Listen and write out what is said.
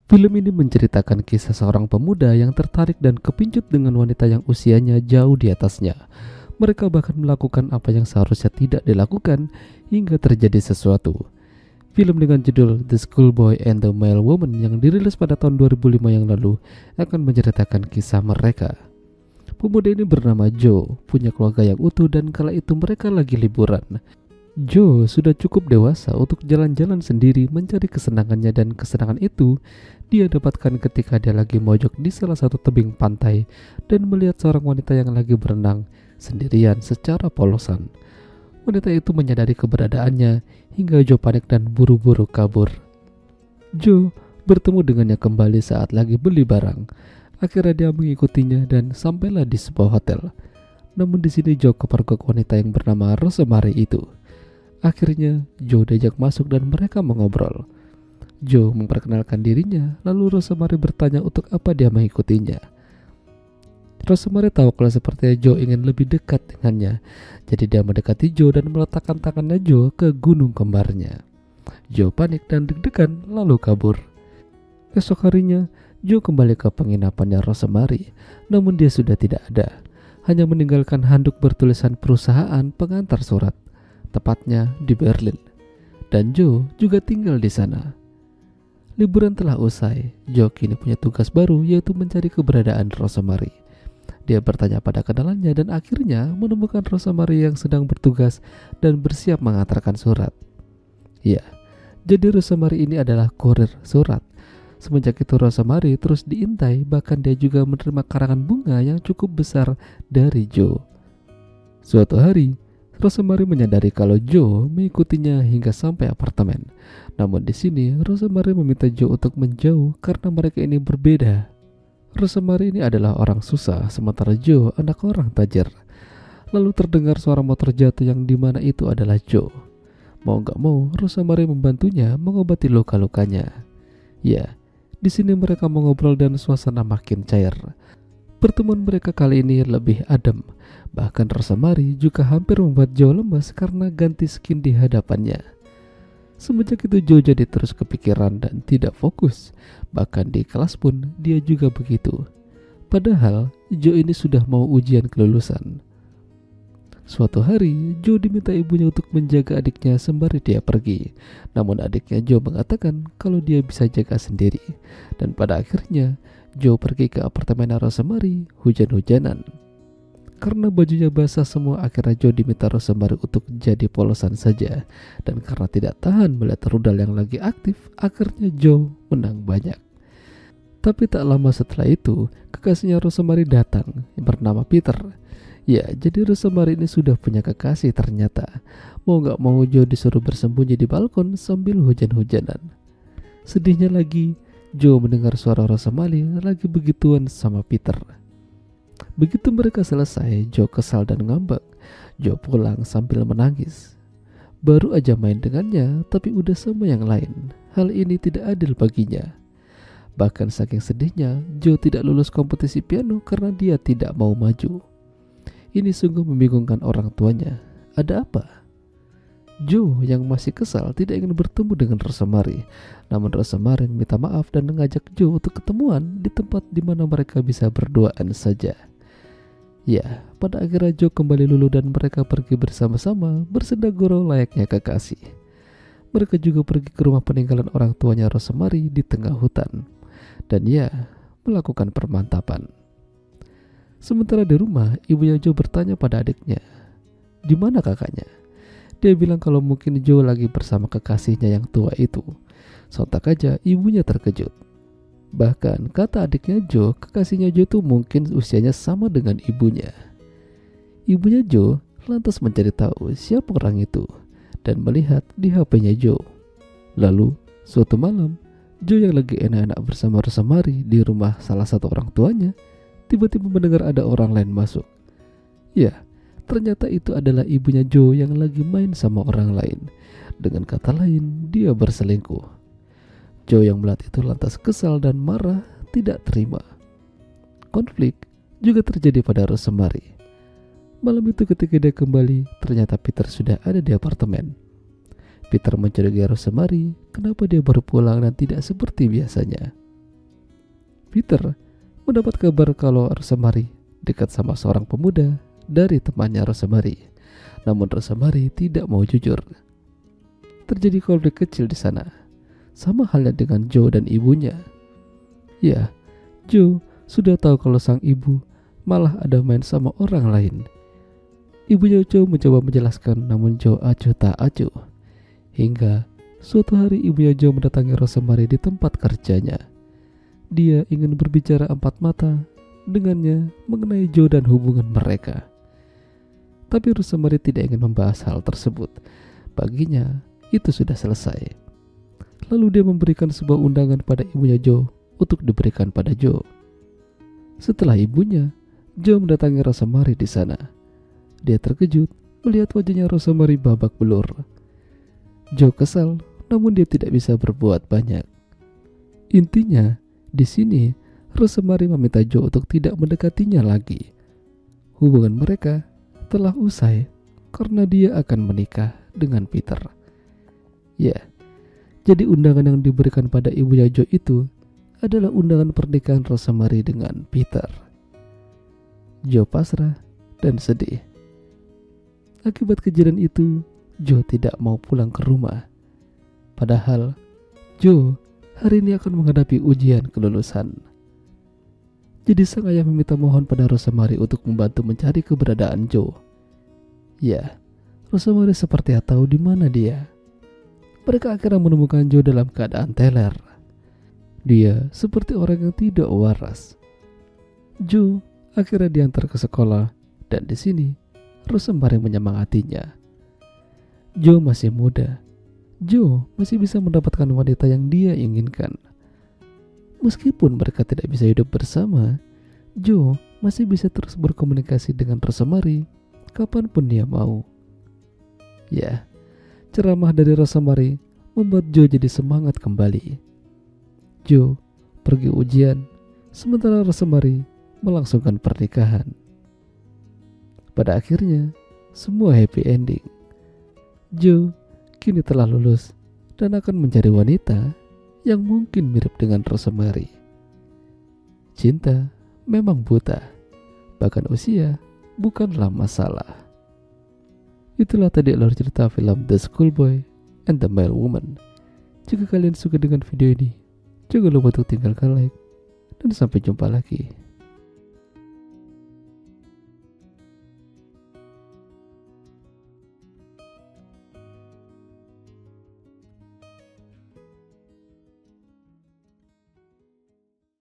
Film ini menceritakan kisah seorang pemuda yang tertarik dan kepincut dengan wanita yang usianya jauh di atasnya. Mereka bahkan melakukan apa yang seharusnya tidak dilakukan hingga terjadi sesuatu. Film dengan judul The Schoolboy and the Male Woman yang dirilis pada tahun 2005 yang lalu akan menceritakan kisah mereka. Pemuda ini bernama Joe, punya keluarga yang utuh dan kala itu mereka lagi liburan. Joe sudah cukup dewasa untuk jalan-jalan sendiri mencari kesenangannya, dan kesenangan itu dia dapatkan ketika dia lagi mojok di salah satu tebing pantai dan melihat seorang wanita yang lagi berenang sendirian secara polosan. Wanita itu menyadari keberadaannya hingga Joe panik dan buru-buru kabur. Joe bertemu dengannya kembali saat lagi beli barang. Akhirnya dia mengikutinya dan sampailah di sebuah hotel. Namun di sini Joe kepergok wanita yang bernama Rosemary itu. Akhirnya Joe diajak masuk dan mereka mengobrol. Joe memperkenalkan dirinya, lalu Rosemary bertanya untuk apa dia mengikutinya. Rosemary tahu kalau sepertinya Joe ingin lebih dekat dengannya, jadi dia mendekati Joe dan meletakkan tangannya Joe ke gunung kembarnya. Joe panik dan deg-degan lalu kabur. Esok harinya, Joe kembali ke penginapannya Rosemary, namun dia sudah tidak ada, hanya meninggalkan handuk bertulisan perusahaan pengantar surat, tepatnya di Berlin. Dan Joe juga tinggal di sana. Liburan telah usai, Joe kini punya tugas baru, yaitu mencari keberadaan Rosemary. Dia bertanya pada kenalannya dan akhirnya menemukan Rosemary yang sedang bertugas dan bersiap mengantarkan surat. Ya, jadi Rosemary ini adalah kurir surat. Semenjak itu Rosemary terus diintai, bahkan dia juga menerima karangan bunga yang cukup besar dari Joe. Suatu hari, Rosemary menyadari kalau Joe mengikutinya hingga sampai apartemen. Namun di sini Rosemary meminta Joe untuk menjauh karena mereka ini berbeda. Rosemary ini adalah orang susah, sementara Joe anak orang tajir. Lalu terdengar suara motor jatuh yang dimana itu adalah Joe. Mau gak mau, Rosemary membantunya mengobati luka-lukanya. Ya, di sini mereka mengobrol dan suasana makin cair. Pertemuan mereka kali ini lebih adem. Bahkan Rosemary juga hampir membuat Joe lemas karena ganti skin di hadapannya. Semenjak itu Joe jadi terus kepikiran dan tidak fokus. Bahkan di kelas pun dia juga begitu. Padahal Joe ini sudah mau ujian kelulusan. Suatu hari Joe diminta ibunya untuk menjaga adiknya sembari dia pergi. Namun adiknya Joe mengatakan kalau dia bisa jaga sendiri. Dan pada akhirnya Joe pergi ke apartemen Rosemary hujan-hujanan. Karena bajunya basah semua, akhirnya Joe diminta Rosemary untuk jadi polosan saja. Dan karena tidak tahan melihat rudal yang lagi aktif, akhirnya Joe menang banyak. Tapi tak lama setelah itu, kekasihnya Rosemary datang yang bernama Peter. Ya, jadi Rosemary ini sudah punya kekasih ternyata. Mau gak mau Joe disuruh bersembunyi di balkon sambil hujan-hujanan. Sedihnya lagi, Joe mendengar suara Rosemary lagi begituan sama Peter. Begitu mereka selesai, Joe kesal dan ngambek. Joe pulang sambil menangis. Baru aja main dengannya, tapi udah sama yang lain. Hal ini tidak adil baginya. Bahkan saking sedihnya, Joe tidak lulus kompetisi piano karena dia tidak mau maju. Ini sungguh membingungkan orang tuanya. Ada apa? Joe yang masih kesal tidak ingin bertemu dengan Rosemary. Namun Rosemary minta maaf dan mengajak Joe untuk ketemuan di tempat di mana mereka bisa berduaan saja. Ya, pada akhirnya Joe kembali luluh dan mereka pergi bersama-sama bersenda gurau layaknya kekasih. Mereka juga pergi ke rumah peninggalan orang tuanya Rosemary di tengah hutan. Dan ya, melakukan permantapan. Sementara di rumah, ibunya Joe bertanya pada adiknya, "Di mana kakaknya?" Dia bilang kalau mungkin Joe lagi bersama kekasihnya yang tua itu. Sontak aja ibunya terkejut. Bahkan kata adiknya Joe, kekasihnya Joe tuh mungkin usianya sama dengan ibunya. Ibunya Joe lantas mencari tahu siapa orang itu dan melihat di HP-nya Joe. Lalu suatu malam, Joe yang lagi enak-enak bersama Rosemary di rumah salah satu orang tuanya, tiba-tiba mendengar ada orang lain masuk. Ya, ternyata itu adalah ibunya Joe yang lagi main sama orang lain. Dengan kata lain, dia berselingkuh. Joe yang melihat itu lantas kesal dan marah, tidak terima. Konflik juga terjadi pada Rosemary. Malam itu ketika dia kembali, ternyata Peter sudah ada di apartemen. Peter mencurigai Rosemary, kenapa dia baru pulang dan tidak seperti biasanya. Peter mendapat kabar kalau Rosemary dekat sama seorang pemuda dari temannya Rosemary. Namun Rosemary tidak mau jujur. Terjadi konflik kecil di sana. Sama halnya dengan Joe dan ibunya. Ya, Joe sudah tahu kalau sang ibu malah ada main sama orang lain. Ibunya Joe mencoba menjelaskan, namun Joe acuh tak acuh. Hingga suatu hari ibunya Joe mendatangi Rosemary di tempat kerjanya. Dia ingin berbicara empat mata dengannya mengenai Joe dan hubungan mereka. Tapi Rosemary tidak ingin membahas hal tersebut. Baginya itu sudah selesai. Lalu dia memberikan sebuah undangan pada ibunya Joe untuk diberikan pada Joe. Setelah ibunya, Joe mendatangi Rosemary di sana. Dia terkejut melihat wajahnya Rosemary babak belur. Joe kesal, namun dia tidak bisa berbuat banyak. Intinya, di sini Rosemary meminta Joe untuk tidak mendekatinya lagi. Hubungan mereka telah usai karena dia akan menikah dengan Peter. Ya, jadi undangan yang diberikan pada ibunya Joe itu adalah undangan pernikahan Rosemary dengan Peter. Joe pasrah dan sedih. Akibat kejadian itu, Joe tidak mau pulang ke rumah. Padahal Joe hari ini akan menghadapi ujian kelulusan. Jadi sang ayah meminta mohon pada Rosemary untuk membantu mencari keberadaan Joe. Ya, Rosemary seperti tahu di mana dia. Mereka akhirnya menemukan Joe dalam keadaan teler. Dia seperti orang yang tidak waras. Joe akhirnya diantar ke sekolah dan di sini Rosemary menyemangatinya. Joe masih muda. Joe masih bisa mendapatkan wanita yang dia inginkan. Meskipun mereka tidak bisa hidup bersama, Joe masih bisa terus berkomunikasi dengan Rosemary kapanpun dia mau. Ya, ceramah dari Rosemary membuat Joe jadi semangat kembali. Joe pergi ujian, sementara Rosemary melangsungkan pernikahan. Pada akhirnya, semua happy ending. Joe kini telah lulus dan akan mencari wanita yang mungkin mirip dengan Rosemary. Cinta memang buta, bahkan usia bukanlah masalah. Itulah tadi alur cerita film The Schoolboy and the Mailwoman. Jika kalian suka dengan video ini, jangan lupa untuk tinggalkan like dan sampai jumpa lagi.